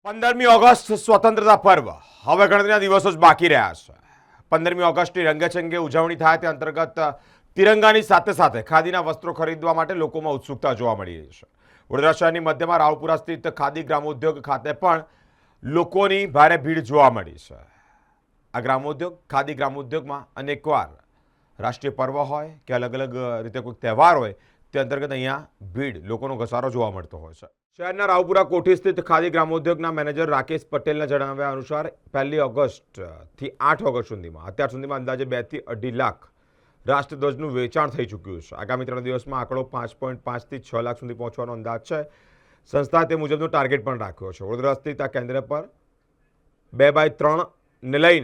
15મી August સ્વતંત્રતા પર્વ હવે ગણતરીના દિવસો જ બાકી રહ્યા છે। 15મી ઓગસ્ટની રંગેચંગે ઉજવણી થાય તે અંતર્ગત તિરંગાની સાથે સાથે ખાદીના વસ્ત્રો ખરીદવા માટે લોકોમાં ઉત્સુકતા જોવા મળી રહી છે। વડોદરા શહેરની મધ્યમાં રાવપુરા સ્થિત ખાદી ગ્રામોદ્યોગ ખાતે પણ લોકોની ભારે ભીડ જોવા મળી છે। આ ગ્રામોદ્યોગ ખાદી ગ્રામોદ્યોગમાં અનેકવાર રાષ્ટ્રીય પર્વ હોય કે અલગ અલગ રીતે કોઈ તહેવાર હોય તે અંતર્ગત અહીંયા ભીડ લોકોનો ઘસારો જોવા મળતો હોય છે। શહેરના રાવપુરા કોઠી સ્થિત ખાદી ગ્રામોદ્યોગના મેનેજર રાકેશ પટેલના જણાવ્યા અનુસાર 1 ઓગસ્ટથી 8 ઓગસ્ટ સુધીમાં અત્યાર સુધીમાં અંદાજે 2 થી 2.5 લાખ રાષ્ટ્રધ્વજનું વેચાણ થઈ ચૂક્યું છે। આગામી 3 દિવસમાં આંકડો 5.5 થી 6 લાખ સુધી પહોંચવાનો અંદાજ છે। સંસ્થાએ તે મુજબનો ટાર્ગેટ પણ રાખ્યો છે। વડોદરા સ્થિત આ કેન્દ્ર પર 2x3 ને લઈ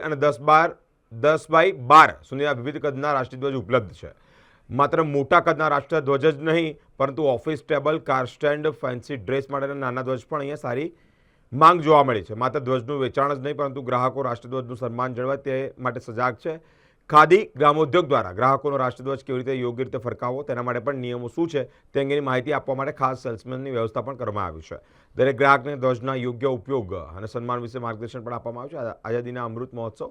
અને 10x12 સુધીના વિવિધ કદના રાષ્ટ્રધ્વજ ઉપલબ્ધ છે। માત્ર મોટા કદના રાષ્ટ્રધ્વજ જ નહીં પરંતુ office table, car stand, fancy dress માટેના નાના ધ્વજ પણ અહીંયા સારી માંગ જોવા મળી છે। માત્ર ધ્વજનું વેચાણ જ નહીં પરંતુ ગ્રાહકો રાષ્ટ્રધ્વજનું સન્માન જળવાય તે માટે સજાગ છે। ખાદી ગ્રામોદ્યોગ દ્વારા ગ્રાહકોનો રાષ્ટ્રધ્વજ કેવી રીતે યોગ્ય રીતે ફરકાવવો તેના માટે પણ નિયમો શું છે તે અંગેની માહિતી આપવા માટે ખાસ સેલ્સમેનની વ્યવસ્થા પણ કરવામાં આવી છે। દરેક ગ્રાહકને ધ્વજના યોગ્ય ઉપયોગ અને સન્માન વિશે માર્ગદર્શન પણ આપવામાં આવ્યું છે। આઝાદીના અમૃત મહોત્સવ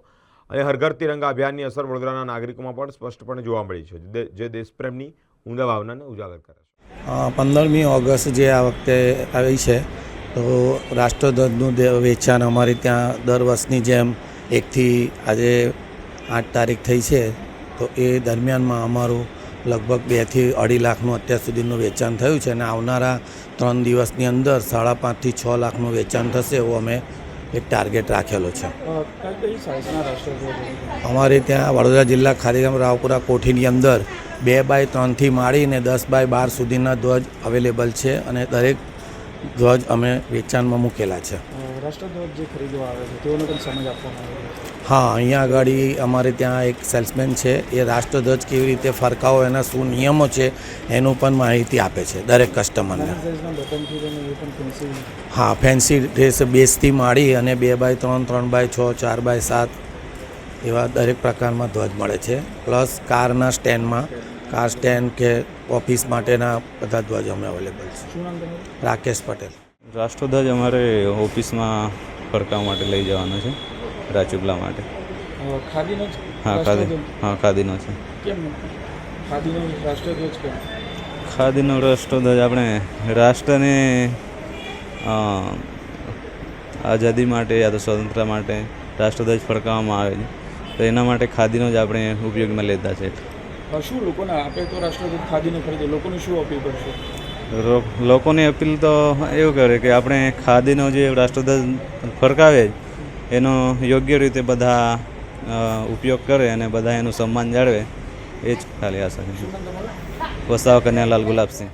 અને હર ઘર તિરંગા અભિયાનની અસર વડોદરાના નાગરિકોમાં પણ સ્પષ્ટપણે જોવા મળી છે, જે દેશપ્રેમની ઉમદા ભાવનાને ઉજાગર કરે છે। 15મી ઓગસ્ટ જે આ વખતે આવી છે તો રાષ્ટ્રધ્વજનું વેચાણ અમારે ત્યાં દર વર્ષની જેમ 1 થી આજે 8 તારીખ થઈ છે તો એ દરમિયાનમાં અમારું લગભગ 2 થી 2.5 લાખનું અત્યાર સુધીનું વેચાણ થયું છે અને આવનારા 3 દિવસની અંદર 5.5 થી 6 લાખનું વેચાણ થશે એવું અમે એક ટાર્ગેટ રાખેલો છે। અમારે ત્યાં વડોદરા જિલ્લા ખાદીગ્રામ રાવપુરા કોઠીની અંદર 2x3 થી માંડીને 10x12 સુધીના ધ્વજ અવેલેબલ છે અને દરેક ધ્વજ અમે વેચાણમાં મૂકેલા છે। રાષ્ટ્રધ્વજ જે ખરીદવા આવે છે તેઓને પણ સમજ આપવામાં આવે છે। હા, અહીંયા આગળ અમારે ત્યાં એક સેલ્સમેન છે, એ રાષ્ટ્રધ્વજ કેવી રીતે ફરકાવો એના શું નિયમો છે એનું પણ માહિતી આપે છે દરેક કસ્ટમરને। હા, ફેન્સી ડ્રેસ બેઝથી માંડી અને 2x3, 3x6, 4x7 એવા દરેક પ્રકારમાં ધ્વજ મળે છે। પ્લસ કારના સ્ટેન્ડમાં કાર સ્ટેન્ડ કે ઓફિસ માટેના બધા ધ્વજ અમે અવેલેબલ છે। રાકેશ પટેલ। રાષ્ટ્રધ્વજ અમારે ઓફિસમાં ફરકાવવા માટે લઈ જવાનો છે, રાજપીપળા માટે। ખાદીનો જ ખાદીનો છે। કેમ ખાદીનો રાષ્ટ્રધ્વજ કેમ? ખાદીનો રાષ્ટ્રધ્વજ આપણે રાષ્ટ્રને આઝાદી માટે યા તો સ્વતંત્રતા માટે રાષ્ટ્રધ્વજ ફરકાવવામાં આવે છે તો એના માટે ખાદીનો જ આપણે ઉપયોગમાં લેતા છે। શું લોકોને આપે તો રાષ્ટ્રધ્વજ ખાદીનો ખરીદે, લોકોને શું અપીલ કરશો? લોકોની અપીલ તો એવું કરે કે આપણે ખાદીનો જે રાષ્ટ્રધ્વજ ફરકાવે એનો યોગ્ય રીતે બધા ઉપયોગ કરે અને બધા એનું સન્માન જાળવે એ જ ખાલી આશા છે। વસાવા કન્યાલાલ ગુલાબસિંહ।